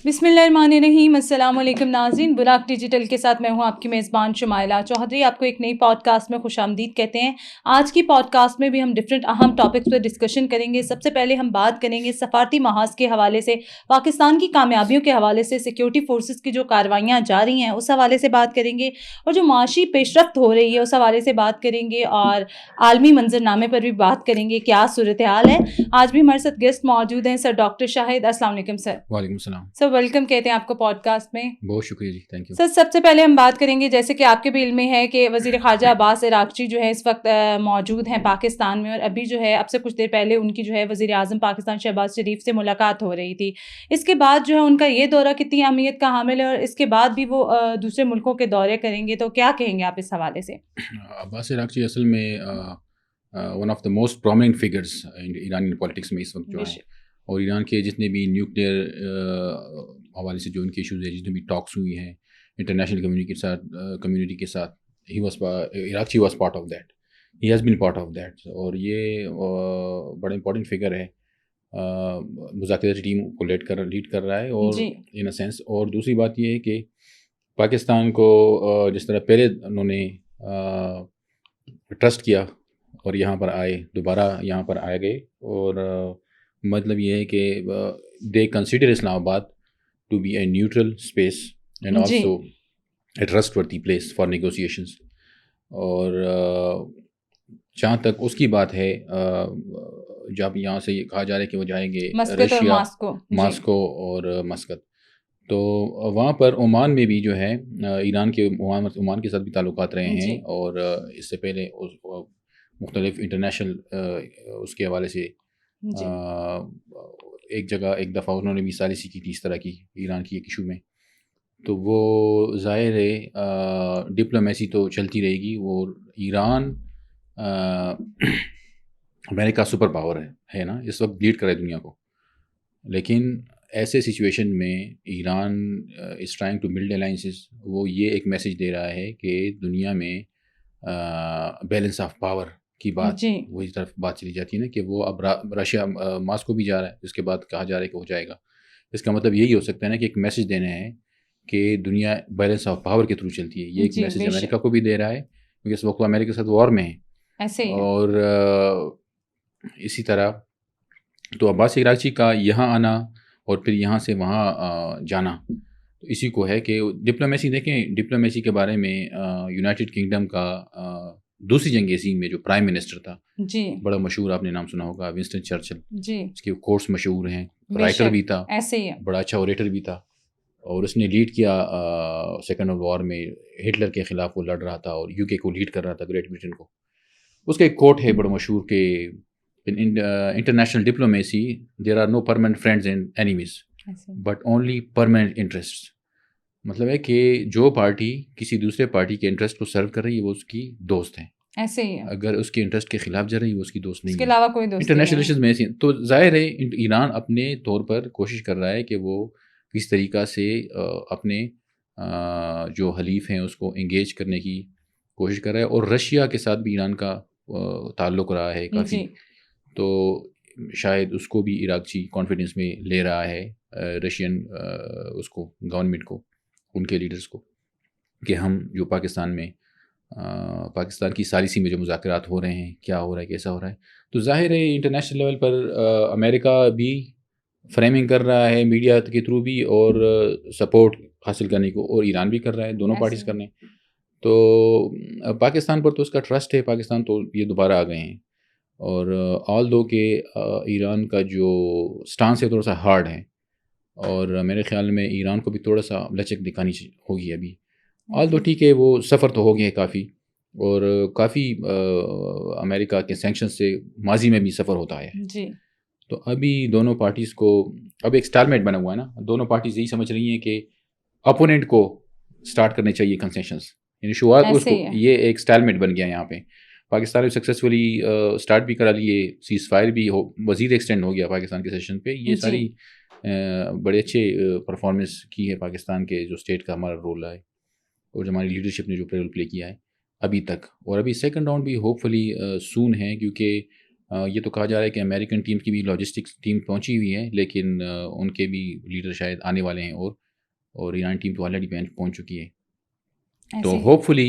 بسم اللہ الرحمن الرحیم. السلام علیکم ناظرین. براق ڈیجیٹل کے ساتھ میں ہوں آپ کی میزبان شمائلہ چوہدری. آپ کو ایک نئی پوڈ کاسٹ میں خوش آمدید کہتے ہیں. آج کی پوڈ کاسٹ میں بھی ہم ڈفرینٹ اہم ٹاپکس پر ڈسکشن کریں گے. سب سے پہلے ہم بات کریں گے سفارتی محاذ کے حوالے سے، پاکستان کی کامیابیوں کے حوالے سے، سیکیورٹی فورسز کی جو کارروائیاں جاری ہیں اس حوالے سے بات کریں گے، اور جو معاشی پیش رفت ہو رہی ہے اس حوالے سے بات کریں گے، اور عالمی منظرنامے پر بھی بات کریں گے کیا صورتحال ہے. آج بھی ہمارے ساتھ گیسٹ موجود ہیں سر ڈاکٹر شاہد. السلام علیکم سر. وعلیکم السلام سر ویلکم کہتے ہیں آپ کو پوڈ کاسٹ میں. بہت شکریہ جی، تھینک یو. سر سب سے پہلے ہم بات کریں گے، جیسے کہ آپ کے بھی علم میں ہے کہ وزیر خارجہ عباس عراقچی جو ہے اس وقت موجود ہیں پاکستان میں، اور ابھی جو ہے اب سے کچھ دیر پہلے ان کی جو ہے وزیر اعظم پاکستان شہباز شریف سے ملاقات ہو رہی تھی. اس کے بعد جو ہے ان کا یہ دورہ کتنی اہمیت کا حامل ہے، اور اس کے بعد بھی وہ دوسرے ملکوں کے دورے کریں گے، تو کیا کہیں گے آپ اس حوالے سے؟ عباس عراقچی اصل میں one of the most prominent figures ایرانی پالیٹکس میں اس وقت جو ہیں، اور ایران کے جتنے بھی نیوکلیئر حوالے سے جو ان کے ایشوز ہیں، جتنے بھی ٹاکس ہوئی ہیں انٹرنیشنل کمیونٹی کے ساتھ، Araghchi was part of that, he has been part of that. اور یہ بڑا امپورٹنٹ فگر ہے، مذاکراتی ٹیم کو لیڈ کر رہا ہے، اور ان اے سینس. اور دوسری بات یہ ہے کہ پاکستان کو جس طرح پہلے انہوں نے ٹرسٹ کیا اور یہاں پر آئے، دوبارہ یہاں پر آئے گئے، اور مطلب یہ ہے کہ دے consider Islamabad to be a neutral space and also a trustworthy place for negotiations. اور جہاں تک اس کی بات ہے، جب یہاں سے یہ کہا جا رہا ہے کہ وہ جائیں گے رشیا، ماسکو اور مسقط، تو وہاں پر عمان میں بھی جو ہے ایران کے عمان کے ساتھ بھی تعلقات رہے ہیں، اور اس سے پہلے مختلف انٹرنیشنل اس کے حوالے سے ایک دفعہ انہوں نے بھی ثالثی کی تھی اس طرح کی ایران کی ایک ایشو میں. تو وہ ظاہر ہے ڈپلومیسی تو چلتی رہے گی. وہ ایران امریکہ سپر پاور ہے نا، اس وقت لیڈ کرے دنیا کو، لیکن ایسے سچویشن میں Iran is trying to build alliances. وہ یہ ایک میسج دے رہا ہے کہ دنیا میں بیلنس آف پاور کی بات وہی طرف بات چلی جاتی ہے نا، کہ وہ اب رشیا ماسکو بھی جا رہا ہے، اس کے بعد کہا جا رہا ہے کہ وہ جائے گا. اس کا مطلب یہی ہو سکتا ہے نا کہ ایک میسج دینا ہے کہ دنیا بیلنس آف پاور کے تھرو چلتی ہے. یہ ایک میسج امریکہ کو بھی دے رہا ہے، کیونکہ اس وقت وہ امریکہ کے ساتھ وار میں ہے. اور اسی طرح تو عباس عراقچی کا یہاں آنا اور پھر یہاں سے وہاں جانا، تو اسی کو ہے کہ ڈپلومیسی. دیکھیں ڈپلومیسی کے بارے میں یونائٹڈ کنگڈم کا دوسری جنگ عظیم میں جو پرائم منسٹر تھا، بڑا مشہور، آپ نے نام سنا ہوگا، ونسٹن چرچل. اس کے کورس مشہور ہیں، رائٹر بھی تھا، بڑا اچھا اوریٹر بھی تھا، اور اس نے لیڈ کیا سیکنڈ ورلڈ وار میں. ہٹلر کے خلاف وہ لڑ رہا تھا اور یو کے کو لیڈ کر رہا تھا، گریٹ برٹن کو. اس کا ایک کوٹ ہے بڑا مشہور کہ international diplomacy there are no permanent friends and enemies but only permanent interest. مطلب ہے کہ جو پارٹی کسی دوسرے پارٹی کے انٹرسٹ کو سرو کر رہی ہے وہ اس کی دوست ہے، ایسے ہی. اگر اس کے انٹرسٹ کے خلاف جا رہی ہے وہ اس کی دوست نہیں ہے، اس کے علاوہ کوئی دوست انٹرنیشنل ریلیشنز میں ایسی. تو ظاہر ہے ایران اپنے طور پر کوشش کر رہا ہے کہ وہ کس طریقہ سے اپنے جو حلیف ہیں اس کو انگیج کرنے کی کوشش کر رہا ہے. اور رشیا کے ساتھ بھی ایران کا تعلق رہا ہے کافی، تو شاید اس کو بھی عراقچی کانفیڈنس میں لے رہا ہے، رشین اس کو گورنمنٹ کو، ان کے لیڈرز کو، کہ ہم جو پاکستان کی ثالثی میں جو مذاکرات ہو رہے ہیں، کیا ہو رہا ہے، کیسا ہو رہا ہے. تو ظاہر ہے انٹرنیشنل لیول پر امریکہ بھی فریمنگ کر رہا ہے میڈیا کے تھرو بھی، اور سپورٹ حاصل کرنے کو، اور ایران بھی کر رہا ہے، دونوں پارٹیز کر رہے ہیں. تو پاکستان پر تو اس کا ٹرسٹ ہے، پاکستان تو یہ دوبارہ آ گئے ہیں. اور آل دو کہ ایران کا جو سٹانس ہے تھوڑا سا ہارڈ ہے، اور میرے خیال میں ایران کو بھی تھوڑا سا لچک دکھانی ہوگی ابھی. آل دو ٹھیک ہے، وہ سفر تو ہو گیا ہے کافی، اور کافی امریکہ کے سینکشن سے ماضی میں بھی سفر ہوتا ہے جی. تو ابھی دونوں پارٹیز کو اب ایک اسٹالمیٹ بنا ہوا ہے نا، دونوں پارٹیز یہی سمجھ رہی ہیں کہ اپوننٹ کو سٹارٹ کرنے چاہیے کنسیشنز، یعنی شروعات اس کو، یہ ایک اسٹالمیٹ بن گیا یہاں پہ. پاکستان نے سکسیزفلی اسٹارٹ بھی کرا لیے، سیز فائر بھی مزید ایکسٹینڈ ہو گیا پاکستان کے سیشن پہ. یہ ساری بڑے اچھے پرفارمنس کی ہے پاکستان کے، جو اسٹیٹ کا ہمارا رول ہے، اور جو ہماری لیڈرشپ نے جو رول پلے کیا ہے ابھی تک. اور ابھی سیکنڈ راؤنڈ بھی ہوپ فلی سون ہے، کیونکہ یہ تو کہا جا رہا ہے کہ امریکن ٹیم کی بھی لاجسٹکس ٹیم پہنچی ہوئی ہے، لیکن ان کے بھی لیڈر شاید آنے والے ہیں، اور ایران ٹیم تو آلریڈی پہنچ چکی ہے. تو ہوپ فلی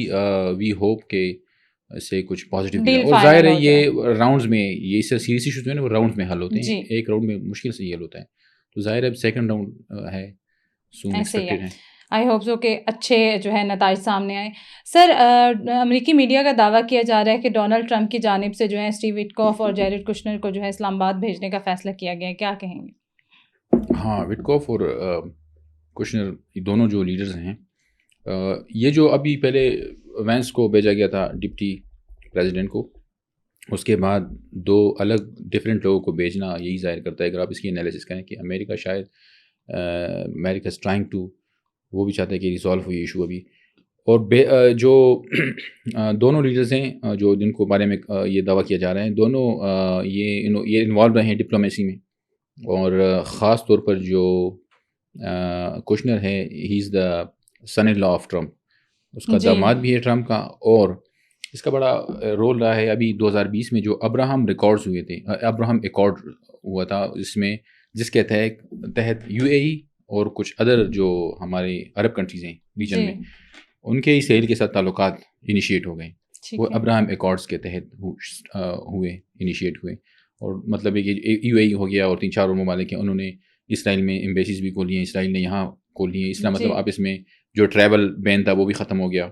وی ہوپ کہ اس سے کچھ پازیٹیو ملا. اور ظاہر ہے یہ راؤنڈز میں، یہ سیریس ایشوز جو ہے نا وہ راؤنڈز میں حل ہوتے ہیں، ایک راؤنڈ میں مشکل سے یہ حل ہوتا ہے. تو ظاہر ہے سیکنڈ راؤنڈ ہے سون ایکسپیکٹڈ ہے. آئی ہوپ سو کہ اچھے جو ہے نتائج سامنے آئے. سر، امریکی میڈیا کا دعویٰ کیا جا رہا ہے کہ ڈونلڈ ٹرمپ کی جانب سے جو ہے اسٹیو وٹکوف اور جیرڈ کشنر کو جو ہے اسلام آباد بھیجنے کا فیصلہ کیا گیا ہے، کیا کہیں گے؟ ہاں، وٹکوف اور کشنر دونوں جو لیڈرز ہیں، یہ جو ابھی پہلے وینس کو بھیجا گیا تھا ڈپٹی پریزیڈنٹ کو، اس کے بعد دو الگ ڈفرینٹ لوگوں کو بھیجنا یہی ظاہر کرتا ہے، اگر آپ اس کی انالیسس کریں، کہ امریکہ شاید امریکہ از ٹرائنگ ٹو، وہ بھی چاہتا ہے کہ ریزالو ہو یہ ایشو ابھی. اور جو دونوں لیڈرز ہیں جو جن کو بارے میں یہ دعویٰ کیا جا رہا ہے، دونوں یہ انوالو رہے ہیں ڈپلومیسی میں. اور خاص طور پر جو کشنر ہے، ہی از دا سن ان لا آف ٹرمپ، اس کا داماد بھی ہے ٹرمپ کا. اور اس کا بڑا رول رہا ہے ابھی 2020 میں جو ابراہم ریکارڈز ہوئے تھے، ابراہم ایکارڈ ہوا تھا، جس کے تحت یو اے ای اور کچھ ادر جو ہمارے عرب کنٹریز ہیں ریجن میں، ان کے اسرائیل کے ساتھ تعلقات انیشیٹ ہو گئے. وہ ابراہم ایکارڈز کے تحت انیشیٹ ہوئے. اور مطلب ہے کہ یو اے ای ہو گیا اور 3-4 اور ممالک ہیں، انہوں نے اسرائیل میں ایمبیسیز بھی کھولی ہیں، اسرائیل نے یہاں کھولی ہیں. اس کا مطلب آپ اس میں جو ٹریول بین تھا وہ بھی ختم ہو گیا.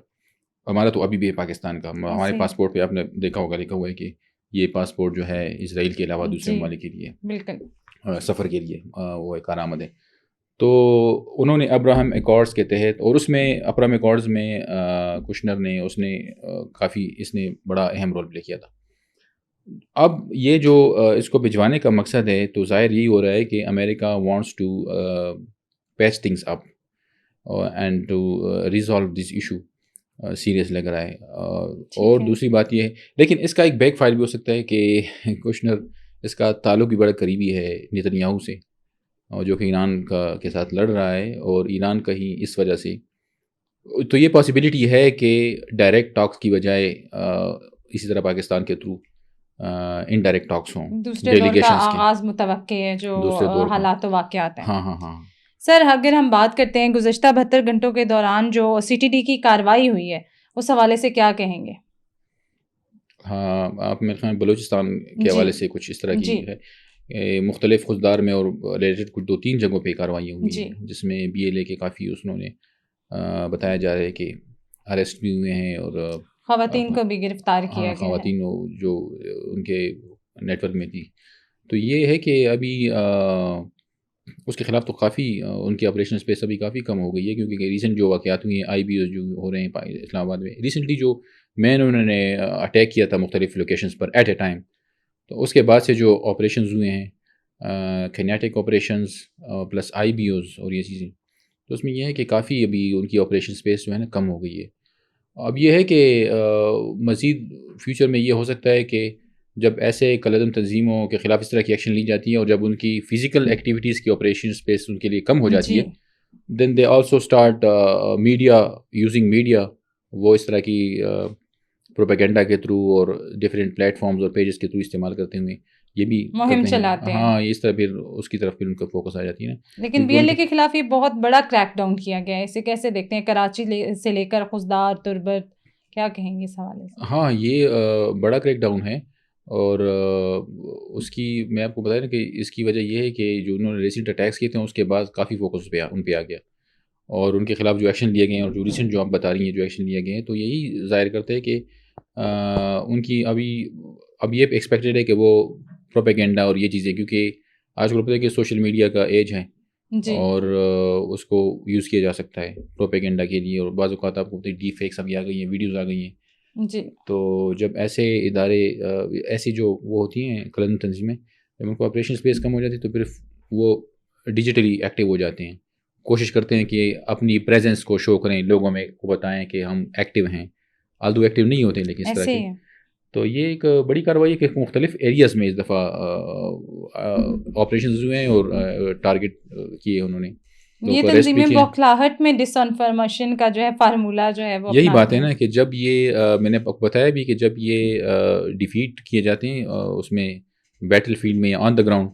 ہمارا تو ابھی بھی ہے پاکستان کا، ہمارے پاسپورٹ پہ آپ نے دیکھا ہوگا لکھا ہوا ہے کہ یہ پاسپورٹ جو ہے اسرائیل کے علاوہ دوسرے ممالک کے لیے بالکل سفر کے لیے وہ ایک کارآمد ہے. تو انہوں نے ابراہم ایکارڈز کے تحت، اور اس میں ابراہم ایکارڈز میں کشنر نے اس نے بڑا اہم رول پلے کیا تھا. اب یہ جو اس کو بھجوانے کا مقصد ہے، تو ظاہر یہی ہو رہا ہے کہ America wants to patch things up and to resolve this issue, serious لگ رہا ہے. اور دوسری بات یہ ہے، لیکن اس کا ایک بیک فائر بھی ہو سکتا ہے کہ کشنر اس کا تعلق بھی بڑا قریبی ہے نیتنیاہو سے، اور جو کہ ایران کے ساتھ لڑ رہا ہے، اور ایران کا ہی اس وجہ سے. تو یہ پاسبلٹی ہے کہ ڈائریکٹ ٹاکس کی بجائے اسی طرح پاکستان کے تھرو انڈائریکٹ ٹاکس ہوں، دوسرے دور کا آغاز متوقع ہے جو حالات و واقعات ہیں. ہاں. سر، اگر ہم بات کرتے ہیں گزشتہ 72 گھنٹوں کے دوران جو سی ٹی ڈی کی کارروائی ہوئی ہے، اس حوالے سے کیا کہیں گے؟ ہاں، آپ میرے خیال بلوچستان کے حوالے سے کچھ اس طرح کی ہے، مختلف خوددار میں اور ریلیٹڈ کچھ 2-3 جگہوں پہ کارروائیاں ہوئی ہیں، جس میں بی ایل اے کے کافی انہوں نے بتایا جا رہا ہے کہ اریسٹ بھی ہوئے ہیں، اور خواتین کو بھی گرفتار کیا گیا ہے، خواتین جو ان کے نیٹ ورک میں تھی. تو یہ ہے کہ ابھی اس کے خلاف تو کافی ان کی آپریشن اسپیس ابھی کافی کم ہو گئی ہے، کیونکہ ریسنٹ جو واقعات ہوئی ہیں، آئی بی ایس جو ہو رہے ہیں اسلام آباد میں ریسنٹلی، جو انہوں نے اٹیک کیا تھا مختلف لوکیشنز پر ایٹ اے ٹائم، تو اس کے بعد سے جو آپریشنز ہوئے ہیں، kinetic operations plus I B Os اور یہ چیزیں، تو اس میں یہ ہے کہ کافی ابھی ان کی آپریشن اسپیس جو ہے نا کم ہو گئی ہے. اب یہ ہے کہ مزید فیوچر میں یہ ہو سکتا ہے کہ جب ایسے کالعدم تنظیموں کے خلاف اس طرح کی ایکشن لی جاتی ہے، اور جب ان کی فزیکل ایکٹیویٹیز کی آپریشن اسپیس ان کے لیے کم ہو جاتی ہے، then they also start using media, وہ اس طرح کی پروپیگنڈا کے تھرو اور ڈفرینٹ پلیٹ فارمز اور پیجز کے تھرو استعمال کرتے ہوئے یہ بھی مہم چلاتے ہیں. ہاں، اس طرح پھر اس کی طرف پھر ان کا فوکس آ جاتی ہے نا. لیکن بی ایل اے کے خلاف یہ بہت بڑا کریک ڈاؤن کیا گیا ہے، اسے کیسے دیکھتے ہیں؟ کراچی سے لے کر خزدار، تربت، کیا کہیں گے اس حوالے سے؟ ہاں، یہ بڑا کریک ڈاؤن ہے، اور اس کی میں آپ کو بتایا نا کہ اس کی وجہ یہ ہے کہ جو انہوں نے ریسنٹ اٹیکس کیے تھے اس کے بعد کافی فوکس ان پہ آ گیا، اور ان کے خلاف جو ایکشن لیے گئے ہیں، اور جو ریسنٹ جو آپ بتا رہی ہیں جو ایکشن لیے گئے ہیں، تو یہی ظاہر کرتا ہے کہ ان کی اب یہ ایکسپیکٹڈ ہے کہ وہ پروپیگنڈا اور یہ چیزیں، کیونکہ آج کل پتہ ہے کہ سوشل میڈیا کا ایج ہے، اور اس کو یوز کیا جا سکتا ہے پروپیگنڈا کے لیے، اور بعض اوقات آپ کو ڈی فیکس ابھی آ گئی ہیں، ویڈیوز آ گئی ہیں. تو جب ایسے ادارے ایسی جو وہ ہوتی ہیں کالعدم تنظیمیں، جب ان کو آپریشن اسپیس کم ہو جاتی ہے، تو پھر وہ ڈیجیٹلی ایکٹیو ہو جاتے ہیں، کوشش کرتے ہیں کہ اپنی پریزنس کو شو کریں، لوگوں میں کو بتائیں کہ ہم ایکٹیو ہیں، آلدو ایکٹیو نہیں ہوتے لیکن اس طرح کے. تو یہ ایک بڑی کارروائی ہے کہ مختلف ایریاز میں اس دفعہ آپریشنز ہوئے ہیں اور ٹارگٹ کیے انہوں نے. یہ تنظیمیں بوکھلاہٹ میں ڈس انفارمیشن کا جو ہے فارمولہ جو ہے وہ یہی بات ہے نا کہ جب یہ میں نے بتایا بھی کہ جب یہ ڈیفیٹ کیے جاتے ہیں اس میں بیٹل فیلڈ میں یا آن دا گراؤنڈ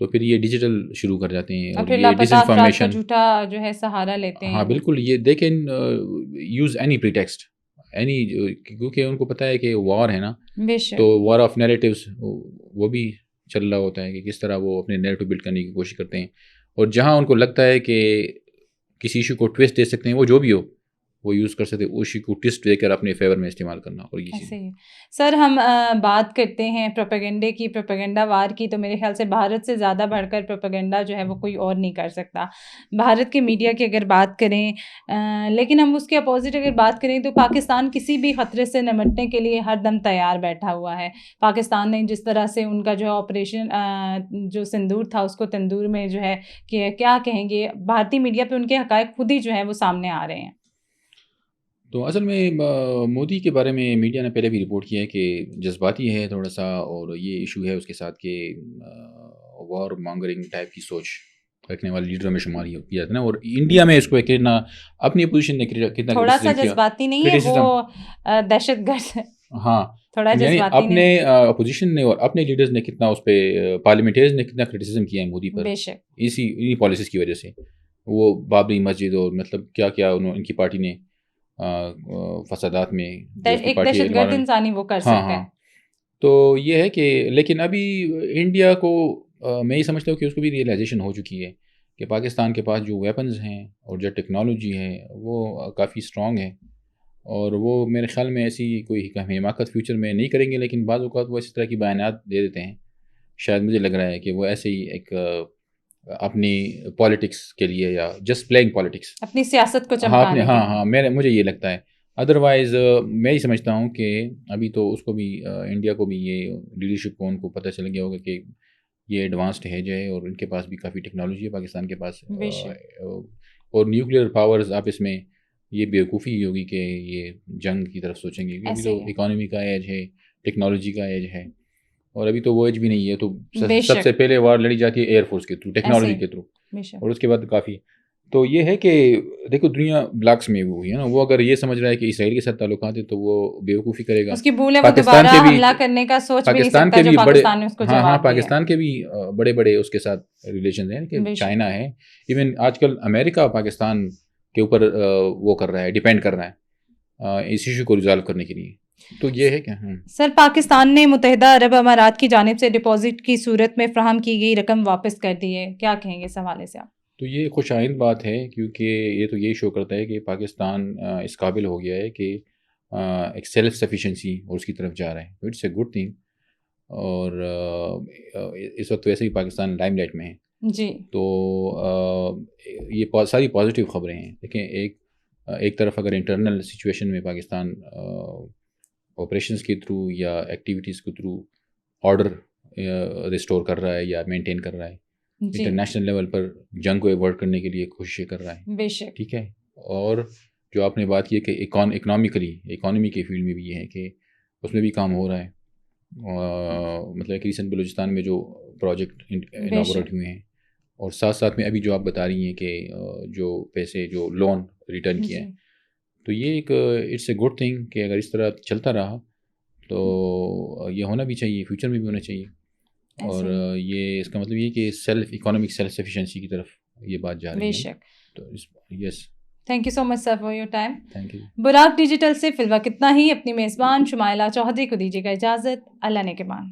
تو پھر یہ ڈیجیٹل شروع کر جاتے ہیں اور یہ ڈس انفارمیشن جھوٹا جو ہے سہارا لیتے ہیں. ہاں بالکل, یہ they can use any pretext any, کیونکہ ان کو پتہ ہے کہ وار ہے نا, تو وار آف نیریٹیوز وہ بھی چل رہا ہوتا ہے کہ کس طرح وہ اپنے نیریٹو بلڈ کرنے کی کوشش کرتے ہیں, اور جہاں ان کو لگتا ہے کہ کسی ایشو کو ٹویسٹ دے سکتے ہیں وہ جو بھی ہو وہ یوز کر سکتے ہیں, اس ایشو کو ٹویسٹ دے کر اپنے فیور میں استعمال کرنا. اور یہ ایسے ہی سر ہم بات کرتے ہیں پروپیگنڈے کی, پروپیگنڈا وار کی, تو میرے خیال سے بھارت سے زیادہ بڑھ کر پروپیگنڈا جو ہے وہ کوئی اور نہیں کر سکتا. بھارت کے میڈیا کی اگر بات کریں, لیکن ہم اس کے اپوزٹ اگر بات کریں تو پاکستان کسی بھی خطرے سے نمٹنے کے لیے ہر دم تیار بیٹھا ہوا ہے. پاکستان نے جس طرح سے ان کا جو آپریشن جو سندور تھا اس کو تندور میں جو ہے کہ کیا کہیں گے, بھارتی میڈیا پہ ان کے حقائق خود ہی جو ہے وہ سامنے آ رہے ہیں. تو اصل میں مودی کے بارے میں میڈیا نے پہلے بھی رپورٹ کیا ہے کہ جذباتی ہے تھوڑا سا, اور یہ ایشو ہے اس کے ساتھ کہ وار مانگرنگ ٹائپ کی سوچ رکھنے والے لیڈروں میں شمار کیا جاتا ہے نا, اور انڈیا میں اس کو کتنا اپنی اپوزیشن نے کتنا تھوڑا سا جذباتی نہیں ہے وہ, دہشت گرد. ہاں تھوڑا یعنی جذباتی اپنے اپوزیشن نے اور اپنے لیڈرز نے کتنا اس پہ, پارلیمنٹریز نے کتنا کرٹیسزم کیا ہے مودی پر, بے شک انہی پالیسیز کی وجہ سے. وہ بابری مسجد اور مطلب کیا کیا ان کی پارٹی نے فسادات میں ایک دہشت گرد انسانی وہ کر سکتے ہیں. تو یہ ہے کہ لیکن ابھی انڈیا کو میں یہ سمجھتا ہوں کہ اس کو بھی ریئلائزیشن ہو چکی ہے کہ پاکستان کے پاس جو ویپنز ہیں اور جو ٹیکنالوجی ہے وہ کافی اسٹرانگ ہے, اور وہ میرے خیال میں ایسی کوئی حماقت فیوچر میں نہیں کریں گے, لیکن بعض اوقات وہ اسی طرح کی بیانات دے دیتے ہیں. شاید مجھے لگ رہا ہے کہ وہ ایسے ہی ایک اپنی پالیٹکس کے لیے یا جسٹ پلینگ پالیٹکس, اپنی سیاست کو چمکانے کے لیے. ہاں مجھے یہ لگتا ہے. ادروائز میں یہ سمجھتا ہوں کہ ابھی تو اس کو بھی انڈیا کو بھی یہ لیڈرشپ کو ان کو پتہ چل گیا ہوگا کہ یہ ایڈوانسڈ ہے جو ہے, اور ان کے پاس بھی کافی ٹیکنالوجی ہے پاکستان کے پاس, اور نیوکلیئر پاورز آپس میں یہ بیوقوفی ہوگی کہ یہ جنگ کی طرف سوچیں گے, کیونکہ تو اکانومی کا ایج ہے, ٹیکنالوجی کا ایج ہے, اور ابھی تو وہ ایج بھی نہیں ہے. تو سب سے پہلے وار لڑی جاتی ہے ایئر فورس کے تھرو, ٹیکنالوجی کے تھرو, اور اس کے بعد کافی. تو یہ ہے کہ دیکھو دنیا بلاکس میں ہوئی ہے نا, وہ اگر یہ سمجھ رہا ہے کہ اسرائیل کے ساتھ تعلقات ہیں تو وہ بیوقوفی کرے گا. اس کی بھول ہے وہ دوبارہ حملہ کرنے کا سوچ بھی نہیں سکتا جو پاکستان نے اس کو جواب دیا. پاکستان کے بھی بڑے بڑے اس کے ساتھ ریلیشنز ہیں کہ چائنا ہے, ایون آج کل امریکہ پاکستان کے اوپر وہ کر رہا ہے, ڈیپینڈ کر رہا ہے اس ایشو کو ریزالو کرنے کے لیے. تو یہ ہے کہ سر پاکستان نے متحدہ عرب امارات کی جانب سے ڈپازٹ کی صورت میں فراہم کی گئی رقم واپس کر دی ہے, کیا کہیں گے اس حوالے سے آپ؟ تو یہ خوش آئند بات ہے, کیونکہ یہ تو یہی شو کرتا ہے کہ پاکستان اس قابل ہو گیا ہے کہ ایک سیلف سفیشینسی اور اس کی طرف جا رہا ہے. اٹس اے گڈ تھنگ, اور اس وقت ویسے ہی پاکستان لائم لائٹ میں ہے جی. تو یہ ساری پازیٹیو خبریں ہیں. دیکھیں ایک طرف اگر انٹرنل سچویشن میں پاکستان آپریشنس کے تھرو یا ایکٹیویٹیز کے تھرو آرڈر ریسٹور کر رہا ہے یا مینٹین کر رہا ہے, انٹرنیشنل لیول پر جنگ کو ایوائڈ کرنے کے لیے کوششیں کر رہا ہے, بے شک ٹھیک ہے. اور جو آپ نے بات کی کہ اکانومی کے فیلڈ میں بھی یہ ہے کہ اس میں بھی کام ہو رہا ہے. مطلب کہ ریسنٹ بلوچستان میں جو پروجیکٹ اناگوریٹ ہوئے ہیں, اور ساتھ ساتھ میں ابھی جو آپ بتا رہی ہیں کہ جو پیسے جو لون ریٹرن کیا ہے, تو یہ ایک اٹس اے گڈ تھنگ کہ اگر اس طرح چلتا رہا تو یہ ہونا بھی چاہیے, فیوچر میں بھی ہونا چاہیے. اور یہ اس کا مطلب یہ کہ اکانومک سیلف سفیشینسی کی طرف یہ بات جا رہی ہے. بے شک. تو yes, thank you so much sir for your time. Thank you. Buraq digital سے فی الوقت اتنا ہی. اپنی میزبان شمائلہ چودھری کو دیجیے گا اجازت. اللہ نے کے مان.